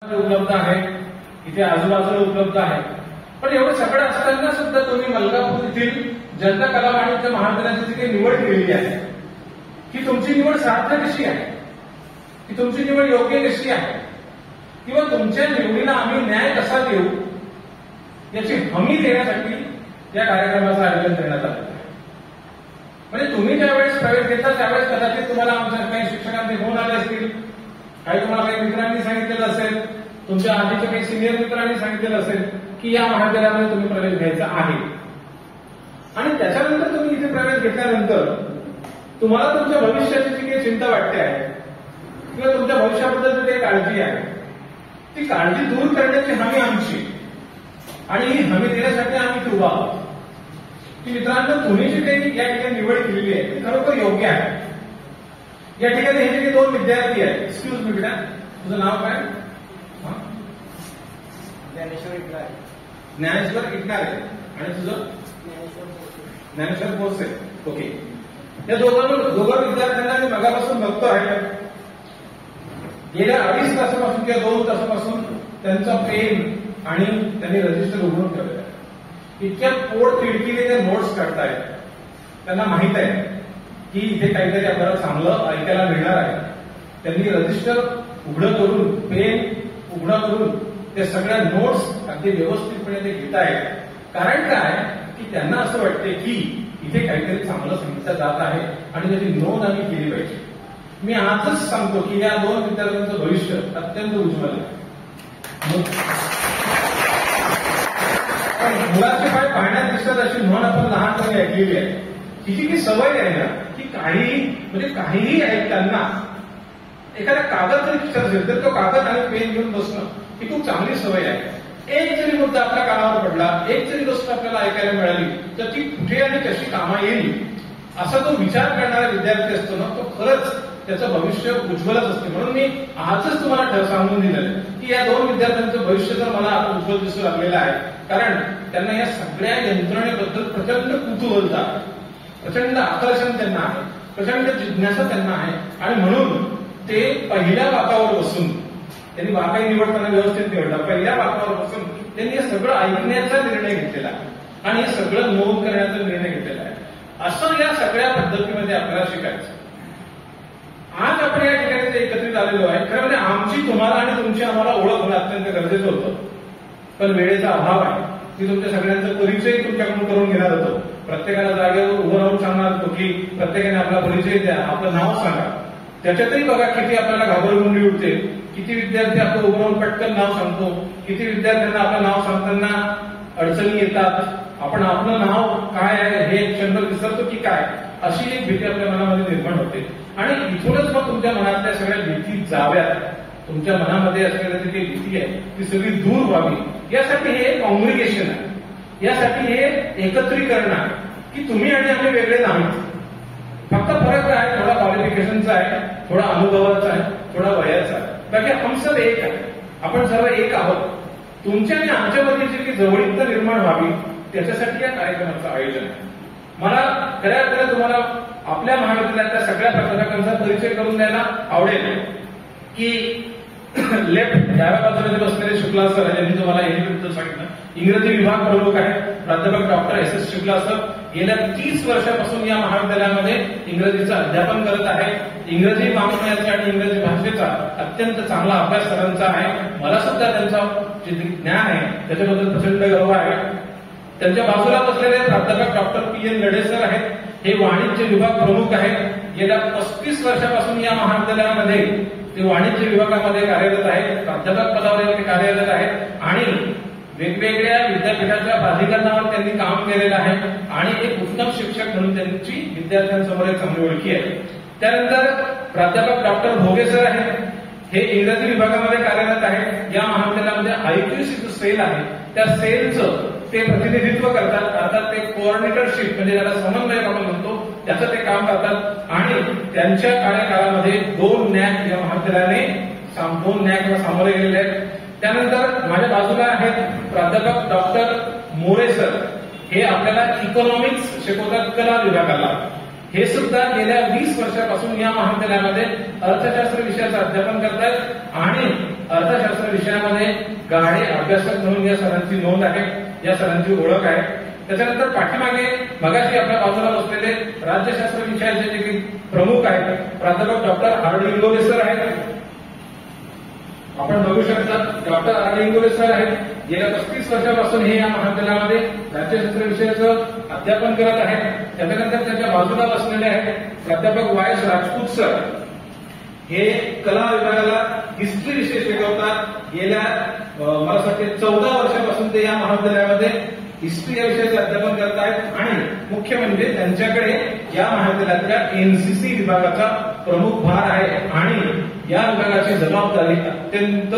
उपलब्ध आहे, इथे आजूबाजूला उपलब्ध आहे. पण एवढं सगळं असताना सुद्धा तुम्ही मलकापूर येथील जनता कला वाणिज्य महाविद्यालयाची जी काही निवड केलेली आहे, की तुमची निवड सार्थ कशी आहे, की तुमची निवड योग्य कशी आहे, किंवा तुमच्या निवडीला आम्ही न्याय कसा देऊ याची हमी देण्यासाठी या कार्यक्रमाचं आयोजन करण्यात आलं. म्हणजे तुम्ही ज्यावेळेस प्रवेश घेतला त्यावेळेस कदाचित तुम्हाला आमच्या काही शिक्षकांचे फोन आले असतील, काही तुम्हाला काही मित्रांनी सांगितलेलं असेल, तुमच्या आधीच्या काही सिनियर मित्रांनी सांगितलेलं असेल की या महाविद्यालयामध्ये तुम्ही प्रवेश घ्यायचा आहे. आणि त्याच्यानंतर तुम्ही इथे प्रवेश घेतल्यानंतर तुम्हाला तुमच्या भविष्याची जी काही चिंता वाटते आहे किंवा तुमच्या भविष्याबद्दल जी काही काळजी आहे ती काळजी दूर करण्याची हमी आमची, आणि ही हमी देण्यासाठी आम्ही उभा आहोत. की मित्रांनो, तुम्ही जी काही या ठिकाणी निवड केलेली आहे ती खरोखर योग्य आहे. या ठिकाणी हे जे दोन विद्यार्थी आहेत, एक्सक्यूज मी बेटा, तुझं नाव काय? ज्ञानेश्वर इटणारे. आणि तुझं? ज्ञानेश्वर भोसले. ओके. या दोघं विद्यार्थ्यांना मी मगापासून बघतो आहे, गेल्या 2.5 तासापासून किंवा 2 तासापासून त्यांचा पेन आणि त्यांनी रजिस्टर उघडून ठेवलेलं आहे. इतक्या पोट तिडकीने ते नोट्स काढतायत. त्यांना माहित आहे की इथे काहीतरी आपल्याला चांगलं ऐकायला मिळणार आहे. त्यांनी रजिस्टर उघडं करून, पेन उघडं करून ते सगळ्या नोट्स अगदी व्यवस्थितपणे ते घेत आहेत. कारण काय की त्यांना असं वाटते की इथे काहीतरी चांगलं सांगितलं जात आहे आणि त्याची नोंद आम्ही केली पाहिजे. मी आजच सांगतो की या 2 विद्यार्थ्यांचं भविष्य अत्यंत उज्ज्वल आहे. मुलाचे पाय पाण्यात दिसतात अशी म्हण आपण लहानपणी ऐकलेली आहे. तिची की सवय आहे ना की काहीही ऐकताना एखादा कागद जरी खिशात असेल तर तो कागद आणि पेन घेऊन बसणं ही खूप चांगली सवय आहे. एक जरी मुद्दा आपल्या कानावर पडला, एक जरी गोष्ट आपल्याला ऐकायला मिळाली तर ती कुठे आणि कशी कामा येईल असा जो विचार करणारा विद्यार्थी असतो ना, तो खरंच त्याचं भविष्य उज्ज्वलच असते. म्हणून मी आजच तुम्हाला सांगून दिलं की या 2 विद्यार्थ्यांचं भविष्य तर मला आता उज्ज्वल दिसू लागलेलं आहे. कारण त्यांना या सगळ्या यंत्रणेबद्दल प्रचंड कुतूहलता आहे, प्रचंड आकर्षण त्यांना आहे, प्रचंड जिज्ञासा त्यांना आहे. आणि म्हणून ते पहिल्या बाकावर बसून, त्यांनी बाकाही निवडताना व्यवस्थित निवडला, पहिल्या बाकावर बसून त्यांनी हे सगळं ऐकण्याचा निर्णय घेतलेला आहे आणि हे सगळं नोंद करण्याचा निर्णय घेतलेला आहे. असं या सगळ्या पद्धतीमध्ये आपल्याला शिकायचं. आज आपण या ठिकाणी एकत्रित आलेलो आहे. खरं म्हणजे आमची तुम्हाला आणि तुमची आम्हाला ओळख होणं अत्यंत गरजेचं होतं, पण वेळेचा अभाव आहे. मी तुमच्या सगळ्यांचा परिचय तुमच्याकडून करून घेणार होतो. प्रत्येकाला जागेवर उभं राहून सांगणार होतो की प्रत्येकाने आपला परिचय द्या, आपलं नाव सांगा. त्याच्यातही बघा किती आपल्याला घाबरगुंडी उठते, किती विद्यार्थी आपलं उभं राहून पटकन नाव सांगतो, किती विद्यार्थ्यांना आपलं नाव सांगताना अडचणी येतात. आपण आपलं नाव काय आहे हे क्षणभर विसरतो की काय, अशी एक भीती आपल्या मनामध्ये निर्माण होते. आणि इथूनच मग तुमच्या मनातल्या सगळ्या भीती जाव्यात, तुमच्या मनामध्ये असलेल्या जी काही भीती आहे ती सगळी दूर व्हावी यासाठी हे कॉम्युनिकेशन आहे, यासाठी हे एकत्रीकरण आहे की तुम्ही आणि आम्ही वेगळे नाहीत. फक्त फरक काय, थोडा क्वालिफिकेशनचा आहे, थोडा अनुभवाचा आहे, थोडा वयाचा आहे. बाकी हम सब एक आहे, आपण सर्व एक आहोत. तुमच्या आणि आमच्यामध्ये जी काही जवळीकता निर्माण व्हावी त्याच्यासाठी या कार्यक्रमाचं आयोजन आहे. मला खऱ्या अर्थाने तुम्हाला आपल्या महाविद्यालयातल्या सगळ्या प्राध्यापकांचा परिचय करून द्यायला आवडेल की लेफ्ट डाव्या बाजूला जे बसलेले शुक्ला सर यांनी तुम्हाला यांनी सांगितलं, इंग्रजी विभाग प्रमुख आहे प्राध्यापक डॉक्टर SS शुक्ला सर. गेल्या 30 वर्षापासून या महाविद्यालयामध्ये इंग्रजीचं अध्यापन करत आहे. इंग्रजी वाङ्मयाचा आणि इंग्रजी भाषेचा अत्यंत चांगला अभ्यास सरांचा आहे. मला सुद्धा त्यांचं जे ज्ञान आहे त्याच्याबद्दल प्रचंड गर्व आहे. त्यांच्या बाजूला बसलेले प्राध्यापक डॉक्टर PN लढे सर आहेत. हे वाणिज्य विभाग प्रमुख आहेत. गेल्या 35 वर्षापासून या महाविद्यालयामध्ये ते वाणिज्य विभागामध्ये कार्यरत आहेत, प्राध्यापक पदावर ते कार्यरत आहेत आणि वेगवेगळ्या विद्यापीठाच्या प्राधिकरणावर त्यांनी काम केलेलं आहे आणि एक उत्तम शिक्षक म्हणून त्यांची विद्यार्थ्यांसमोर एक चांगली ओळखी आहे. त्यानंतर प्राध्यापक डॉक्टर भोगे सर आहेत. हे इंग्रजी विभागामध्ये कार्यरत आहेत. या महाविद्यालयामध्ये IQC सेल आहे, त्या सेलचं ते प्रतिनिधित्व करतात. अर्थात ते कोऑर्डिनेटरशिप म्हणजे ज्याला समन्वयक आपण म्हणतो त्याचं ते काम करतात. आणि त्यांच्या कार्यकाळामध्ये 2 NAAC या महाविद्यालयाने 2 NAAC सामोरे गेलेले आहेत. त्यानंतर माझ्या बाजूला आहेत प्राध्यापक डॉक्टर मोरे सर. हे आपल्याला इकॉनॉमिक्स शिकवतात कला विभागाला. हे सुद्धा गेल्या 20 वर्षापासून या महाविद्यालयामध्ये अर्थशास्त्र विषयाचं अध्यापन करतायत आणि अर्थशास्त्र विषयामध्ये गाढे अभ्यासक म्हणून या सरांची नोंद आहे, या सरांची ओळख आहे. त्याच्यानंतर पाठीमागे मगाशी आपल्या बाजूला बसलेले राज्यशास्त्र विषयाचे जे काही प्रमुख आहेत प्राध्यापक doctor R D Ingole sir आहेत. आपण बघू शकता doctor R D Ingole sir आहेत. गेल्या 35 वर्षापासून हे या महाविद्यालयामध्ये राज्यशास्त्र विषयाचं अध्यापन करत आहेत. त्याच्यानंतर त्याच्या बाजूला बसलेले आहेत प्राध्यापक वाय एस राजपूत सर. हे कला विभागाला हिस्ट्री विषय शिकवतात. गेल्या मला वाटते 14 वर्षापासून ते या महाविद्यालयामध्ये हिस्ट्री या विषयाचे अध्यापन करत आहेत. आणि मुख्य म्हणजे त्यांच्याकडे या महाविद्यालयातल्या एनसीसी विभागाचा प्रमुख भार आहे आणि या विभागाची जबाबदारी अत्यंत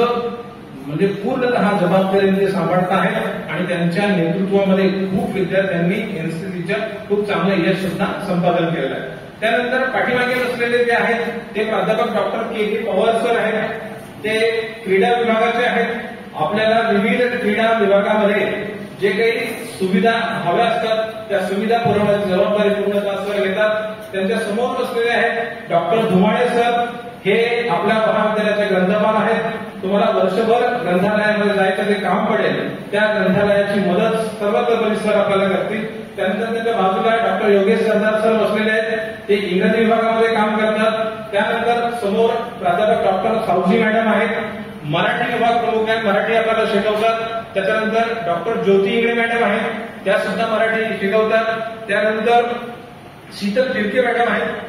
म्हणजे पूर्णतः जबाबदारीने ते सांभाळत आहेत आणि त्यांच्या नेतृत्वामध्ये खूप विद्यार्थ्यांनी एनसीसीच्या खूप चांगलं यश सुद्धा संपादन केलेलं आहे. त्यानंतर पाठीमागे बसलेले जे आहेत ते प्राध्यापक डॉक्टर के के पवार सर आहेत. ते क्रीडा विभागाचे आहेत. आपल्याला विविध क्रीडा विभागामध्ये जे काही सुविधा हव्या असतात त्या सुविधा पुरवण्याची जबाबदारी पूर्णतः घेतात. त्यांच्या समोर बसलेले आहेत डॉक्टर धुमाळे सर. हे आपल्या महाविद्यालयाचे ग्रंथपाल आहेत. तुम्हाला वर्षभर ग्रंथालयामध्ये जायचं जे काम पडेल त्या ग्रंथालयाची मदत सर्व सर आपल्याला करतील. त्यानंतर त्यांच्या बाजूला डॉक्टर योगेश सरदार सर बसलेले आहेत. ते इंग्रजी विभागामध्ये काम करतात. त्यानंतर समोर प्राध्यापक डॉक्टर सावजी मॅडम आहेत. मराठी विभाग प्रमुख आहेत. मराठी आपल्याला शिकवतात. त्याच्यानंतर डॉक्टर ज्योती इंगळे मॅडम आहेत. त्या सुद्धा मराठी शिकवतात. त्यानंतर शीतल तिरके मॅडम आहेत.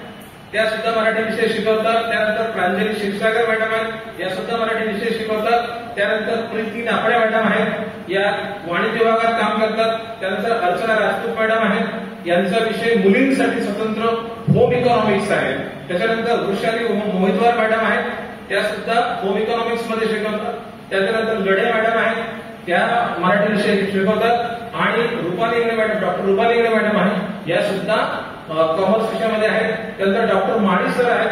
त्या सुद्धा मराठी विषय शिकवतात. त्यानंतर प्रांजली क्षीरसागर मॅडम आहेत. या सुद्धा मराठी विषय शिकवतात. त्यानंतर प्रीती नापडे मॅडम आहेत. या वाणिज्य विभागात काम करतात. त्यानंतर अर्चना राजपूत मॅडम आहेत. यांचा विषय मुलींसाठी स्वतंत्र होम इकॉनॉमिक्स आहे. त्याच्यानंतर वृषाली मोहितवार मॅडम आहेत. त्या सुद्धा होम इकॉनॉमिक्स मध्ये शिकवतात. त्याच्यानंतर लढे मॅडम आहेत. त्या मराठी विषय शिकवतात आणि Rupali Ingale madam doctor Rupali Ingale madam आहेत. या सुद्धा कॉमर्स विषयामध्ये आहेत. त्यानंतर डॉक्टर माळी सर आहेत.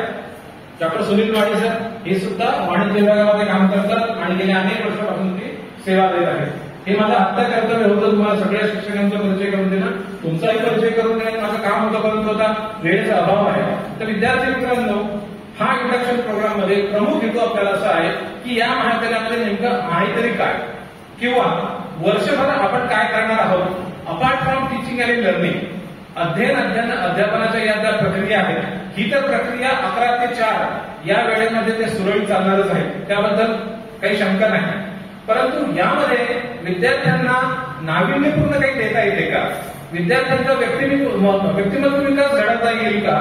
डॉक्टर सुनील माळी सर हे सुद्धा वाणिज्य विभागामध्ये काम करतात आणि गेल्या अनेक वर्षापासून ते सेवा देत आहेत. हे माझं आत्ता कर्तव्य होतं तुम्हाला सगळ्या शिक्षकांचा परिचय करून देणं. तुमचाही परिचय करून देणं माझं काम होतं परंतु आता वेळेचा अभाव आहे. तर विद्यार्थी मित्रांनो हा इंडक्शन प्रोग्राम मध्ये प्रमुख हेतू आपल्याला असा आहे की या महाविद्यालयामध्ये नेमकं आहे तरी काय किंवा वर्षभर आपण काय करणार आहोत अपार्ट फ्रॉम टीचिंग आणि लर्निंग. अध्यापनाच्या या ज्या प्रक्रिया आहेत ही तर प्रक्रिया 11 ते 4 या वेळेमध्ये ते सुरळीत चालणारच आहे. त्याबद्दल काही शंका नाही. परंतु यामध्ये विद्यार्थ्यांना नाविन्यपूर्ण काही देता येते का? विद्यार्थ्यांचा व्यक्तिमत्व विकास घडवता येईल का?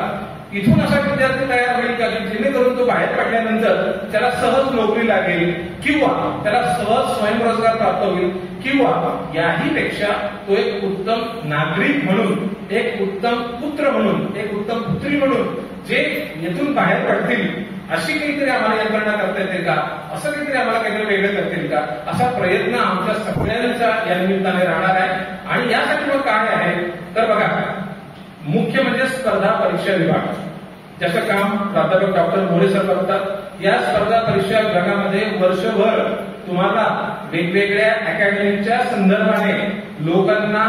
इथून असा विद्यार्थी तयार होईल का की जेणेकरून तो बाहेर पडल्यानंतर त्याला सहज नोकरी लागेल किंवा त्याला सहज स्वयंरोजगार प्राप्त होईल किंवा याही पेक्षा तो एक उत्तम नागरिक म्हणून, एक उत्तम पुत्र म्हणून, एक उत्तम पुत्री म्हणून जे येथून बाहेर पडतील अशी काहीतरी आम्हाला यंत्रणा करता येते का? असं काहीतरी आम्हाला काहीतरी वेगळं करतील का? असा प्रयत्न आमच्या सगळ्यांचा या निमित्ताने राहणार आहे. आणि यासाठी मग काय आहे तर बघा मुख्य म्हणजे स्पर्धा परीक्षा विभाग ज्याचं काम प्राध्यापक डॉक्टर मोरे सर करतात. या स्पर्धा परीक्षा विभागामध्ये वर्षभर तुम्हाला वेगवेगळ्या अकॅडमीच्या संदर्भाने लोकांना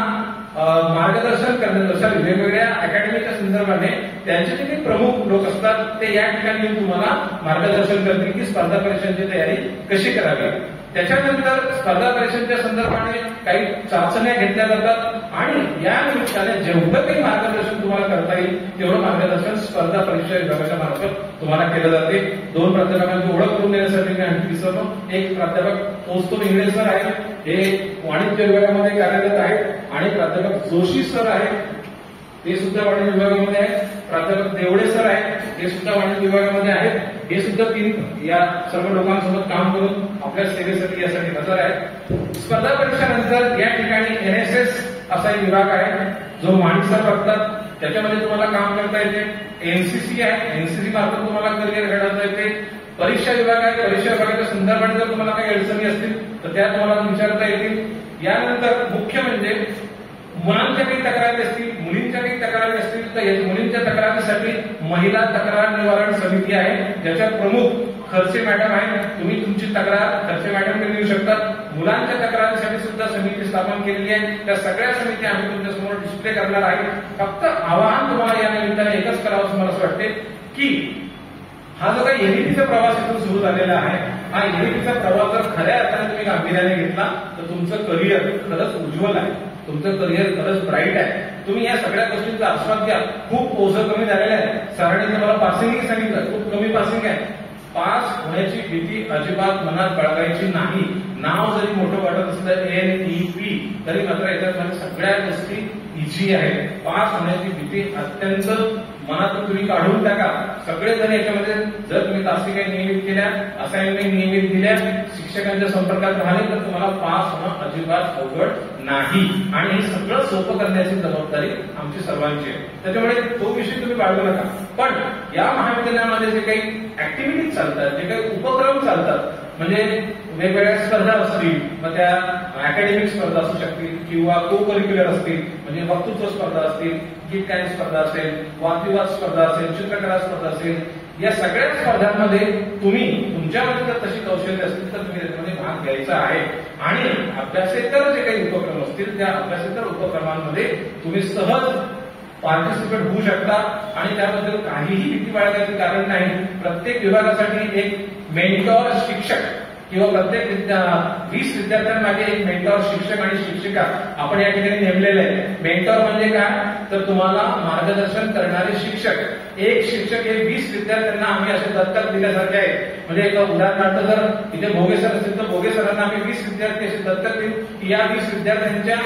मार्गदर्शन करण्यासाठी वेगवेगळ्या अकॅडमीच्या संदर्भाने त्यांचे जे काही प्रमुख लोक असतात ते या ठिकाणी तुम्हाला मार्गदर्शन करतील की स्पर्धा परीक्षांची तयारी कशी करावी. त्याच्यानंतर स्पर्धा परीक्षांच्या संदर्भाने काही चाचण्या घेतल्या जातात आणि या निमित्ताने जेवढं काही मार्गदर्शन तुम्हाला करता येईल तेवढं मार्गदर्शन स्पर्धा परीक्षा विभागाच्या मार्फत तुम्हाला केलं जाते. 2 प्राध्यापकांची ओळख करून देण्यासाठी मी आणखी विसरलो. एक प्राध्यापक कौस्तुभ इंगळे सर आहेत. हे वाणिज्य विभागामध्ये कार्यरत आहेत आणि प्राध्यापक जोशी सर आहेत. ते सुद्धा वाणिज्य विभागामध्ये आहेत. प्राध्यापक देवडे सर आहेत. हे सुद्धा वाणिज्य विभागामध्ये आहेत. हे सुद्धा 3 या सर्व लोकांसोबत काम करून आपल्या सेवेसाठी यासाठी हजर आहेत. स्पर्धा परीक्षानंतर या ठिकाणी NSS असा एक विभाग आहे जो माणिक सर बघतात. त्याच्यामध्ये तुम्हाला काम करता येते. NCC आहे. NCC मार्फत तुम्हाला करिअर घडवता येते. परीक्षा विभाग आहे. परीक्षा विभागाच्या संदर्भात जर तुम्हाला काही अडचणी असतील तर त्या तुम्हाला विचारता येतील. यानंतर मुख्य म्हणजे मुलांच्या काही तक्रारी असतील, मुलींच्या काही तक्रारी असतील तर मुलींच्या तक्रारीसाठी महिला तक्रार निवारण समिती आहे ज्याच्यात प्रमुख खर्चे मॅडम आहेत. तुम्ही तुमची तक्रार खर्चे मॅडमकडे देऊ शकता. मुलांच्या तक्रारीसाठी सुद्धा समिती स्थापन केलेली आहे. त्या सगळ्या समिती आम्ही तुमच्यासमोर डिस्प्ले करणार आहे. फक्त आवाहन तुम्हाला या निमित्ताने एकच करावं असं मला असं वाटते की हा जो काही एनईपीचा प्रवास इथून सुरू झालेला आहे, हा एनईपीचा प्रवास जर खऱ्या अर्थाने तुम्ही गांभीर्याने घेतला तर तुमचं करिअर खरंच उज्ज्वल आहे, तुमचं करिअर खरंच ब्राईट आहे. तुम्ही या सगळ्या गोष्टींचा आस्वाद घ्या. खूप ओझं कमी झालेलं आहे. सरांनी तुम्हाला पासिंगही सांगितलं, खूप कमी पासिंग आहे. पास होण्याची भीती अजिबात मनात बाळगायची नाही. नाव जरी मोठं वाटत असलं NEP तरी मात्र याच्यात सगळ्या गोष्टी इझी आहेत. पास होण्याची भीती अत्यंत मनातून तुम्ही काढून टाका. सगळेजण याच्यामध्ये जर तुम्ही तासिका नियमित केल्या, असाइनमेंट नियमित दिल्या, शिक्षकांच्या संपर्कात राहिले तर तुम्हाला पास होणं अजिबात अवघड नाही. आणि हे सगळं सोपं करण्याची जबाबदारी आमची सर्वांची आहे. त्याच्यामुळे तो विषय तुम्ही बाळगू नका. पण या महाविद्यालयामध्ये जे काही ऍक्टिव्हिटीज चालतात, जे काही उपक्रम चालतात, म्हणजे वेगवेगळ्या स्पर्धा असतील, मग त्या अकॅडमिक स्पर्धा असू शकतील किंवा को करिक्युलर असतील, म्हणजे वक्तृत्व स्पर्धा असतील, गीत गायन स्पर्धा असेल, वादविवाद स्पर्धा असेल, चित्रकला स्पर्धा असेल, या सगळ्या स्पर्धांमध्ये तुम्ही तुमच्यामध्ये जर तशी कौशल्य असतील तर तुम्ही त्याच्यामध्ये भाग घ्यायचा आहे. आणि अभ्यासेतर जे काही उपक्रम असतील त्या अभ्यासेतर उपक्रमांमध्ये तुम्ही सहज पार्टिसिपेट होऊ शकता. आणि त्याबद्दल काहीही भीती बाळगायचं कारण नाही. प्रत्येक विभागासाठी एक मेंटॉर शिक्षक किंवा प्रत्येक 20 विद्यार्थ्यांमागे एक मेंटॉर शिक्षक आणि शिक्षिका आपण या ठिकाणी नेमलेले आहे. मेंटॉर म्हणजे काय, तर तुम्हाला मार्गदर्शन करणारे शिक्षक. एक शिक्षक हे 20 विद्यार्थ्यांना आम्ही असे दत्तक दिल्यासारखे आहे. म्हणजे एक उदाहरणार्थ जर इथे भोगे सर असतील तर भोगे सरांना आम्ही 20 विद्यार्थी असे दत्तक देऊ की या 20 विद्यार्थ्यांच्या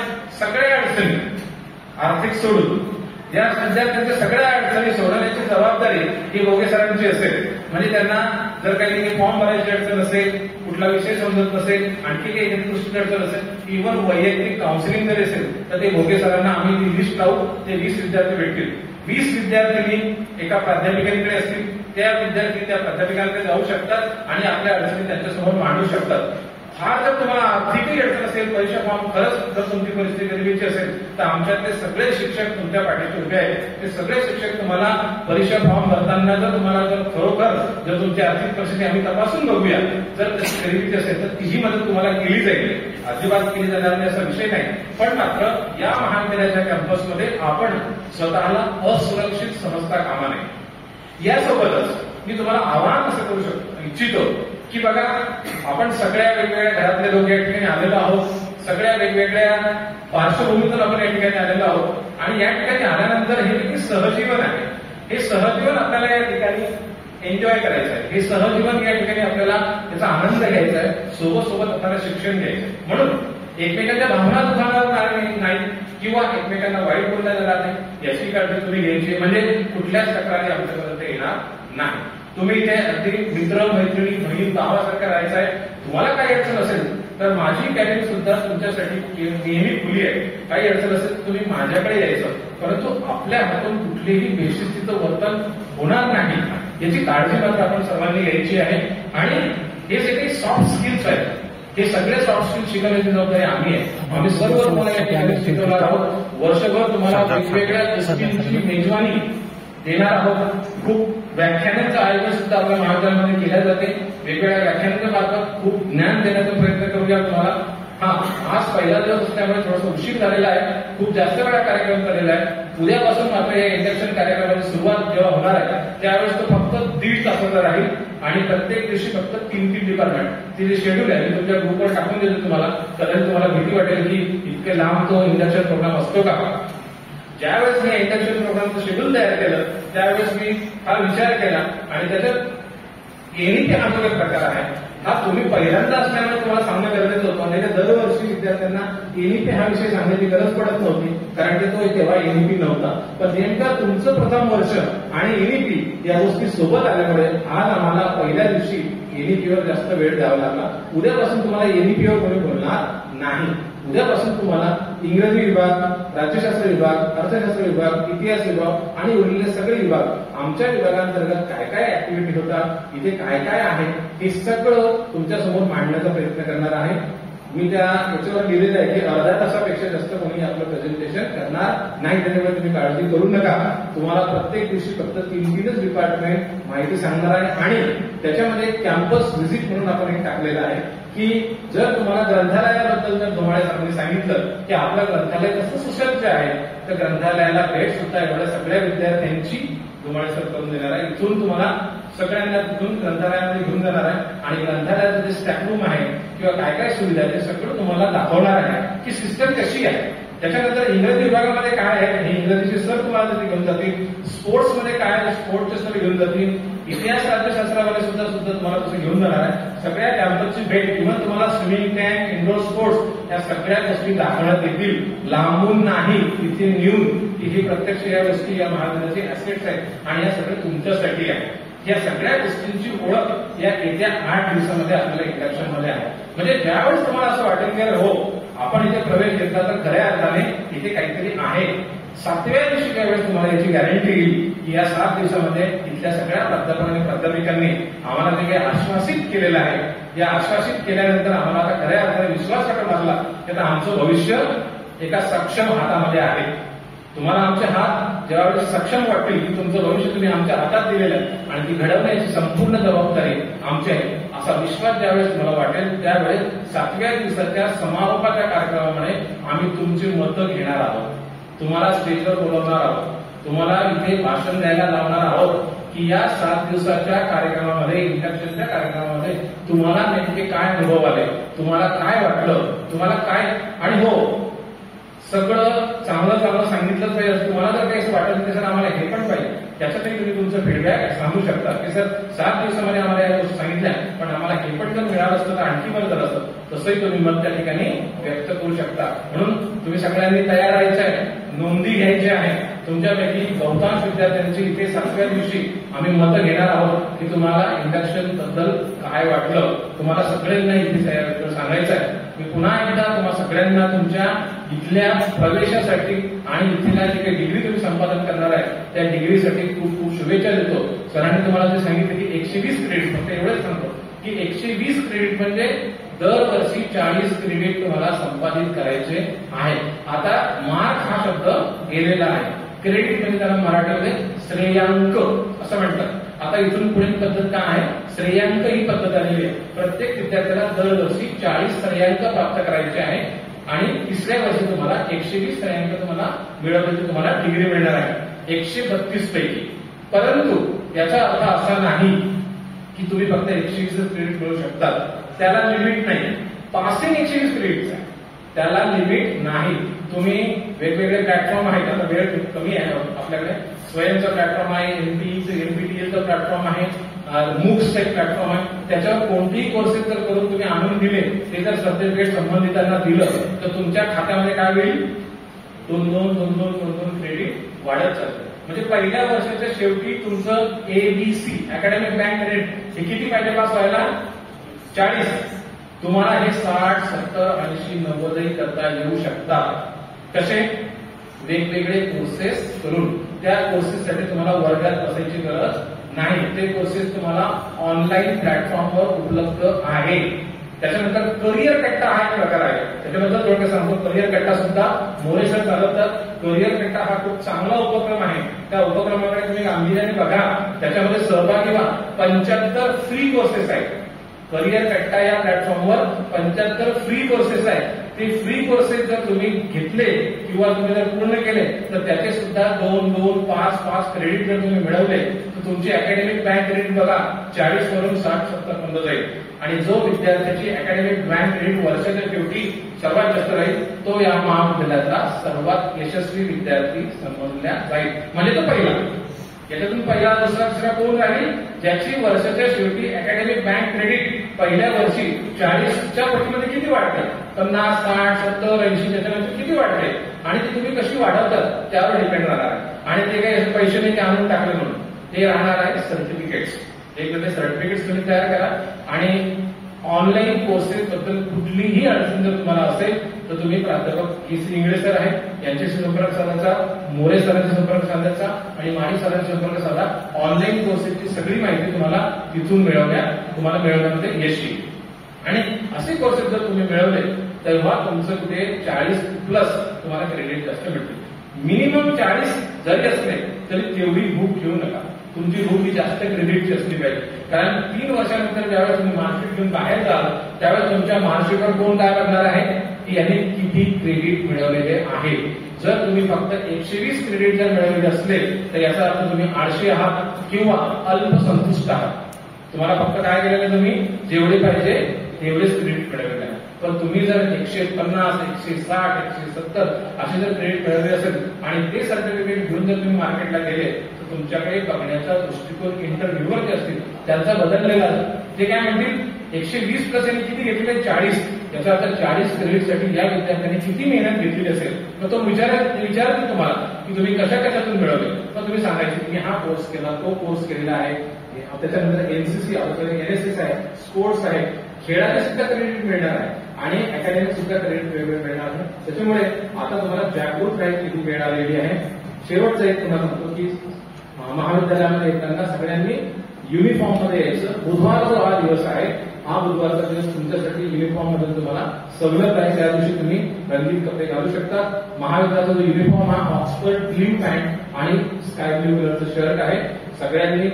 सगळ्या अडचणी आर्थिक सोडून या विद्यार्थ्यांच्या सगळ्या अडचणी सोडवण्याची जबाबदारी ही भोगे सरांची असेल. म्हणजे त्यांना जर काही फॉर्म भरायची अडचण असेल, कुठला विषय समजत नसेल, आणखी काही गोष्टी अडचण असेल, इव्हन वैयक्तिक काउन्सिलिंग जर असेल तर ते भोगे सरांना आम्ही ती लिस्ट लावू. ते 20 विद्यार्थी भेटतील. 20 विद्यार्थ्यांनी एका प्राध्यापिकेकडे असतील, त्या विद्यार्थी त्या प्राध्यापिकांकडे जाऊ शकतात आणि आपल्या अडचणी त्यांच्यासमोर मांडू शकतात. हा जर तुम्हाला आर्थिकही अडचण असेल, परीक्षा फॉर्म खरंच जर तुमची परिस्थिती गरिबीची असेल तर आमच्यातले सगळे शिक्षक तुमच्या पाठीशी उभे आहेत. ते सगळे शिक्षक तुम्हाला परीक्षा फॉर्म भरताना जर तुम्हाला जर खरोखर जर तुमची आर्थिक परिस्थिती आम्ही तपासून बघूया, जर तशी गरिबीची असेल तर तीही मदत तुम्हाला केली जाईल. अजिबात केली जाणार नाही असा विषय नाही. पण मात्र या महाविद्यालयाच्या कॅम्पसमध्ये आपण स्वतःला असुरक्षित समजता कामा नये. यासोबतच मी तुम्हाला आवाहन असं करू इच्छितो की बघा, आपण सगळ्या वेगवेगळ्या घरातले लोक या ठिकाणी आलेलो आहोत, सगळ्या वेगवेगळ्या पार्श्वभूमीतून आपण या ठिकाणी आलेलो आहोत. आणि या ठिकाणी आल्यानंतर हे सहजीवन आहे. हे सहजीवन आपल्याला या ठिकाणी एन्जॉय करायचं आहे. हे सहजीवन या ठिकाणी आपल्याला त्याचा आनंद घ्यायचा आहे. सोबत सोबत आपल्याला शिक्षण घ्यायचं आहे. म्हणून एकमेकांच्या भावना दुखावणार नाही किंवा एकमेकांना वाईट बोलला जाणार नाही याची काळजी तुम्ही घ्यायची. म्हणजे कुठल्याच तक्रारी आमच्यापर्यंत येणार नाही. तुम्ही इथे अगदी मित्र मैत्रिणी बहीण भावासारखं राहायचं आहे. तुम्हाला काही अडचण असेल तर माझी कॅबिन सुद्धा तुमच्यासाठी नेहमी खुली आहे. काही अडचण असेल तर तुम्ही माझ्याकडे यायचं, परंतु आपल्या हातून कुठलेही बेशिस्तीचं वर्तन होणार नाही याची काळजी मात्र आपण सर्वांनी घ्यायची आहे. आणि हे जे काही सॉफ्ट स्किल्स आहेत, हे सगळे सॉफ्ट स्किल्स शिकवण्याची जबाबदारी आम्ही आहे. आम्ही सर्व तुम्हाला या ठिकाणी शिकवणार आहोत. वर्षभर तुम्हाला वेगवेगळ्या गोष्टींची मेजवानी देणार आहोत. खूप व्याख्यानांचं आयोजन सुद्धा आपल्या महाविद्यालयामध्ये केल्या जाते. वेगवेगळ्या व्याख्यानांच्या मार्फत खूप ज्ञान देण्याचा प्रयत्न करूया तुम्हाला. आज पहिला दिवस असल्यामुळे थोडासा उशीर झालेला आहे. खूप जास्त वेळा कार्यक्रम झालेला आहे. उद्यापासून मात्र या इंडक्शन कार्यक्रमाची सुरुवात जेव्हा होणार आहे त्यावेळेस तो फक्त 1.5 तासाचा राहील आणि प्रत्येक दिवशी फक्त 3 डिपार्टमेंट ते जे शेड्यूल आहे तुमच्या ग्रुपवर टाकून देतो तुम्हाला. कदाचित तुम्हाला भीती वाटेल की इतके लांब तो इंडक्शन प्रोग्राम असतो का. ज्यावेळेस मी इंडक्शन प्रोग्रामचं शेड्यूल तयार केलं त्यावेळेस मी हा विचार केला आणि त्याच्यात एनईपी हा जो एक प्रकार आहे हा तुम्ही पहिल्यांदा असल्यामुळे तुम्हाला सांगणं गरजेचं होतं. म्हणजे दरवर्षी विद्यार्थ्यांना एनईपी हा विषय सांगण्याची गरज पडत नव्हती कारण की तो तेव्हा एनईपी नव्हता. पण नेमका तुमचं प्रथम वर्ष आणि एनईपी या गोष्टी सोबत आल्यामुळे आज आम्हाला पहिल्या दिवशी एनईपीवर जास्त वेळ द्यावा लागला. उद्यापासून तुम्हाला एनईपीवर कोणी बोलणार नाही. उद्यापासून तुम्हाला इंग्रजी विभाग, राज्यशास्त्र विभाग, अर्थशास्त्र विभाग, इतिहास विभाग आणि उरलेले सगळे विभाग आमच्या विभागांतर्गत काय काय ऍक्टिव्हिटी होतात, इथे काय काय आहे हे सगळं तुमच्यासमोर मांडण्याचा प्रयत्न करणार आहे. मी त्या याच्यावर लिहिलेलं आहे की अर्ध्या तासापेक्षा जास्त कोणी आपलं प्रेझेंटेशन करणार नाही. त्याच्यामुळे तुम्ही काळजी करू नका. तुम्हाला प्रत्येक दिवशी फक्त 3 डिपार्टमेंट माहिती सांगणार आहे. आणि त्याच्यामध्ये कॅम्पस व्हिजिट म्हणून आपण एक टाकलेलं आहे की जर तुम्हाला ग्रंथालयाबद्दल जर धुमाळे सरांनी सांगितलं की आपलं ग्रंथालय कसं सुसज्ज आहे तर ग्रंथालयाला भेट सुद्धा एवढ्या सगळ्या विद्यार्थ्यांची धुमाळे सर करून देणार आहे. इथून तुम्हाला सगळ्यांना तिथून ग्रंथालयामध्ये घेऊन जाणार आहे आणि ग्रंथालयाचं जे स्टॅफ रूम आहे किंवा काय काय सुविधा आहे ते सगळं तुम्हाला दाखवणार आहे की सिस्टम कशी आहे. त्याच्यानंतर इंग्रजी विभागामध्ये काय आहे हे इंग्रजीचे सर तुम्हाला तिथे घेऊन जातील. स्पोर्ट्समध्ये काय आहे स्पोर्ट्सचे सर घेऊन जातील. इतिहास राज्यशास्त्रामध्ये सुद्धा तुम्हाला तसं घेऊन जाणार आहे. सगळ्या कॅम्पसची भेट इव्हन तुम्हाला स्विमिंग टँक इंडोर स्पोर्ट्स या सगळ्या गोष्टी दाखवण्यात येतील. लांबून नाही तिथे नेऊन की ही प्रत्यक्ष या गोष्टी या महाविद्यालयाचे ऍसेट्स आहेत आणि या सगळं तुमच्यासाठी आहे. या सगळ्या गोष्टींची ओळख या येत्या 8 दिवसामध्ये आपल्याला इंडक्शन मध्ये आहे. म्हणजे ज्यावेळेस तुम्हाला असं वाटेल की हो आपण इथे प्रवेश घेतला तर खऱ्या अर्थाने इथे काहीतरी आहे. 7व्या दिवशी ज्यावेळेस तुम्हाला याची गॅरंटी येईल की या 7 दिवसामध्ये इथल्या सगळ्या प्राध्यापक आणि प्राध्यापिकांनी आम्हाला जे काही आश्वासित केलेलं आहे या आश्वासित केल्यानंतर आम्हाला आता खऱ्या अर्थाने विश्वास वाटत लागला की आता आमचं भविष्य एका सक्षम हातामध्ये आहे. तुम्हाला आमचे हात ज्यावेळेस सक्षम वाटतील की तुमचं भविष्य तुम्ही आमच्या हातात दिलेलं आहे आणि ती घडवण्याची संपूर्ण जबाबदारी आमची आहे असा विश्वास ज्यावेळेस तुम्हाला वाटेल त्यावेळेस 7व्या दिवसाच्या समारोपाच्या कार्यक्रमामध्ये आम्ही तुमची मतं घेणार आहोत. तुम्हाला स्टेजवर बोलवणार आहोत. तुम्हाला इथे भाषण द्यायला लावणार आहोत की या 7 दिवसाच्या कार्यक्रमामध्ये इंडक्शनच्या कार्यक्रमामध्ये तुम्हाला नेमके काय अनुभव आले, तुम्हाला काय वाटलं, तुम्हाला काय आणि हो सगळं चांगलं चांगलं सांगितलं पाहिजे. तुम्हाला जर काही असं वाटत की सर आम्हाला हे पण पाहिजे त्याच्यातही तुम्ही तुमचं फीडबॅक सांगू शकता की सर 7 दिवसामध्ये आम्हाला या गोष्टी सांगितल्या पण आम्हाला हे पण जर मिळालं असतं तर आणखी बरं झालं असतं. तसंही तुम्ही मत त्या ठिकाणी व्यक्त करू शकता. म्हणून तुम्ही सगळ्यांनी तयार राहायचं आहे. नोंदी घ्यायची आहे. तुमच्यापैकी बहुतांश विद्यार्थ्यांची इथे 7व्या दिवशी आम्ही मतं घेणार आहोत की तुम्हाला इंडक्शन बद्दल काय वाटलं. तुम्हाला सगळ्यांना इथे सांगायचं आहे. मी पुन्हा एकदा तुम्हाला सगळ्यांना तुमच्या इथल्या प्रवेशासाठी आणि इथल्या जी काही डिग्री तुम्ही संपादन करणार आहे त्या डिग्रीसाठी खूप खूप शुभेच्छा देतो. सरांनी तुम्हाला जे सांगितलं की 120 क्रेडिट फक्त एवढंच सांगतो की 120 क्रेडिट म्हणजे दरवर्षी 40 क्रेडिट तुम्हाला संपादित करायचे आहे. आता मार्क हा शब्द गेलेला आहे. क्रेडिट म्हणजे त्याला मराठीमध्ये श्रेयांक असं म्हणतात. आता इथून पुढील पद्धत काय आहे श्रेयांक ही पद्धत आलेली आहे. प्रत्येक विद्यार्थ्याला दरवर्षी 40 श्रेयांक प्राप्त करायचे आहे आणि तिसऱ्या वर्षी तुम्हाला 120 श्रेयांक तुम्हाला मिळवले तर तुम्हाला डिग्री मिळणार आहे 132 पैकी. परंतु याचा अर्थ असा नाही की तुम्ही फक्त 120 क्रेडिट मिळवू शकतात. त्याला लिमिट नाही. पासिंग 120 क्रेडिट आहे त्याला लिमिट नाही. तुम्ही वेगवेगळे प्लॅटफॉर्म आहेत. आता वेळ कमी आहे आपल्याकडे. स्वयंचा प्लॅटफॉर्म आहे, एनपीटीईएलचा प्लॅटफॉर्म आहे, मूक्सचा एक प्लॅटफॉर्म आहे. त्याच्यावर कोणतेही कोर्सेस जर करून तुम्ही आणून दिले ते जर सर्टिफिकेट संबंधितांना दिलं तर तुमच्या खात्यामध्ये काय होईल 2 क्रेडिट वाढत चालतं. म्हणजे पहिल्या वर्षाच्या शेवटी तुमचं एबीसी अकॅडमिक बँक क्रेडिट हे किती पाहिजे पास व्हायला 40. तुम्हाला हे 60, 70, 80, 90 करता येऊ शकतात. कसे वेगवेगळे कोर्सेस करून. त्या कोर्सेससाठी तुम्हाला वर्गात बसायची गरज नाही. ते कोर्सेस तुम्हाला ऑनलाईन प्लॅटफॉर्मवर उपलब्ध आहे. त्याच्यानंतर करिअर कट्टा हा एक प्रकार आहे. त्याच्याबद्दल थोडं सांगतो. करिअर कट्टा सुद्धा मोरेसर चालवतात. करिअर कट्टा हा खूप चांगला उपक्रम आहे. त्या उपक्रमाकडे तुम्ही गांभीर्याने बघा. त्याच्यामध्ये सहभागी व्हा. 75 फ्री कोर्सेस आहेत. करिअर कट्टा या प्लॅटफॉर्मवर 75 फ्री कोर्सेस आहेत. ते फ्री कोर्सेस जर तुम्ही घेतले किंवा तुम्ही जर पूर्ण केले तर त्याचे सुद्धा 2, 5 क्रेडिट जर तुम्ही मिळवले तर तुमची अकॅडमिक बँक क्रेडिट बघा 40 वरून 60, 70 पर्यंत जाईल. आणि जो विद्यार्थ्याची अकॅडमिक बँक क्रेडिट वर्षाच्या शेवटी सर्वात जास्त राहील तो या महाविद्यालयातला सर्वात यशस्वी विद्यार्थी समजला जाईल. म्हणजे तो पहिला. याच्यातून पहिला दुसरा तिसरा कोण राहील ज्याची वर्षाच्या शेवटी अकॅडमिक बँक क्रेडिट पहिल्या वर्षी 40च्या पटीमध्ये किती वाढते 50, 60, 70, 80 त्याच्यानंतर किती वाढते आणि ती तुम्ही कशी वाढवतात त्यावर डिपेंड राहणार आहे. आणि ते काही पैसे नाही आणून टाकले म्हणून ते राहणार आहे सर्टिफिकेट्स. एक सर्टिफिकेट्स तुम्ही तयार करा आणि ऑनलाईन कोर्सेस बद्दल कुठलीही अडचण जर तुम्हाला असेल तर तुम्ही प्राध्यापक के.सी. इंगळे सर आहेत यांच्याशी संपर्क साधायचा, मोरे सरांशी संपर्क साधायचा आणि माळी सरांशी संपर्क साधा. ऑनलाईन कोर्सेसची सगळी माहिती तुम्हाला तिथून तुम्हाला मिळवण्यामध्ये यश येईल. आणि असे कोर्सेस जर तुम्ही मिळवले तेव्हा तुमचं कुठे 40+ तुम्हाला क्रेडिट जास्त मिळतील. मिनिमम 40 जरी असले तरी तेवढी भूक घेऊ नका. तुमची भूक ही जास्त क्रेडिटची असली पाहिजे. कारण 3 वर्षानंतर ज्यावेळेस तुम्ही मार्कशीट घेऊन बाहेर जाल त्यावेळेस तुमच्या मार्कशीटवर कोण काय करणार आहे की यांनी किती क्रेडिट मिळवलेले आहे. जर तुम्ही फक्त 120 क्रेडिट जर मिळवलेले असले तर याचा अर्थ तुम्ही आळशी आहात किंवा अल्पसंतुष्ट आहात. तुम्हाला फक्त काय केलेलं आहे, तुम्ही जेवढे पाहिजे तेवढेच क्रेडिट मिळवलेले आहे. पण तुम्ही जर 150, 160, 170 असे जर क्रेडिट मिळवले असेल आणि ते सर्टिफिकेट घेऊन जर तुम्ही मार्केटला गेले तर तुमच्याकडे बघण्याचा दृष्टिकोन इंटरव्ह्यूवर जे असतील त्यांचा बदललेला आहे. ते काय म्हणतील 120 प्लस यांनी किती घेतलेले 40, याचा अर्थ 40 क्रेडिटसाठी या विद्यार्थ्यांनी किती मेहनत घेतलेली असेल. मग तो विचारतील तुम्हाला की तुम्ही कशा कशातून मिळवले. मग तुम्ही सांगायचे की मी हा कोर्स केला, तो कोर्स केलेला आहे, त्याच्यानंतर एनसीसी एनएसएस आहे, स्पोर्ट्स आहे, खेळाचे सुद्धा क्रेडिट मिळणार आहे आणि अकॅडमिक सुद्धा क्रेडिट वेगवेगळे मिळणार आहे. त्याच्यामुळे आता तुम्हाला जागृत राहील किती वेळ आलेली आहे. शेवटचा एक पुन्हा सांगतो की महाविद्यालयामध्ये येताना सगळ्यांनी युनिफॉर्म मध्ये यायचं. बुधवार जो हा दिवस आहे, हा बुधवारचा दिवस तुमच्यासाठी युनिफॉर्म मध्ये तुम्हाला सवलत आहे. त्या दिवशी तुम्ही रंगीत कपडे घालू शकता. महाविद्यालयाचा जो युनिफॉर्म हा ऑक्सफर्ड क्लीन पॅन्ट आणि स्काय ब्ल्यू कलरचं शर्ट आहे. सगळ्यांनी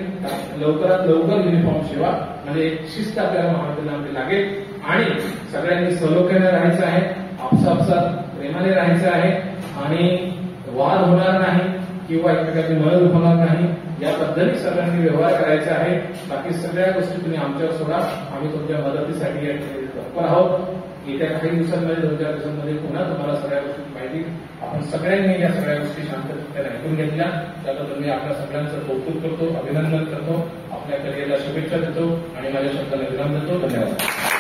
लवकरात लवकर युनिफॉर्म शिवा, म्हणजे एक शिस्त आपल्याला महाविद्यालयामध्ये लागेल. आणि सगळ्यांनी सलोख्याने राहायचं आहे, आपसापसात प्रेमाने राहायचं आहे आणि वाद होणार नाही किंवा एकमेकांची मदत होणार नाही, या पद्धतीने सगळ्यांनी व्यवहार करायचा आहे. बाकी सगळ्या गोष्टी तुम्ही आमच्यावर सोडा, आम्ही तुमच्या मदतीसाठी या ठिकाणी तत्पर आहोत. येत्या काही दिवसांमध्ये 2-4 दिवसांमध्ये पुन्हा तुम्हाला सगळ्या गोष्टी माहिती. आपण सगळ्यांनी या सगळ्या गोष्टी शांततेने ऐकून घेतल्या, त्याबद्दल मी आपल्या सगळ्यांचं कौतुक करतो, अभिनंदन करतो, आपल्या करिअरला शुभेच्छा देतो आणि माझ्या शब्दाला विराम देतो. धन्यवाद.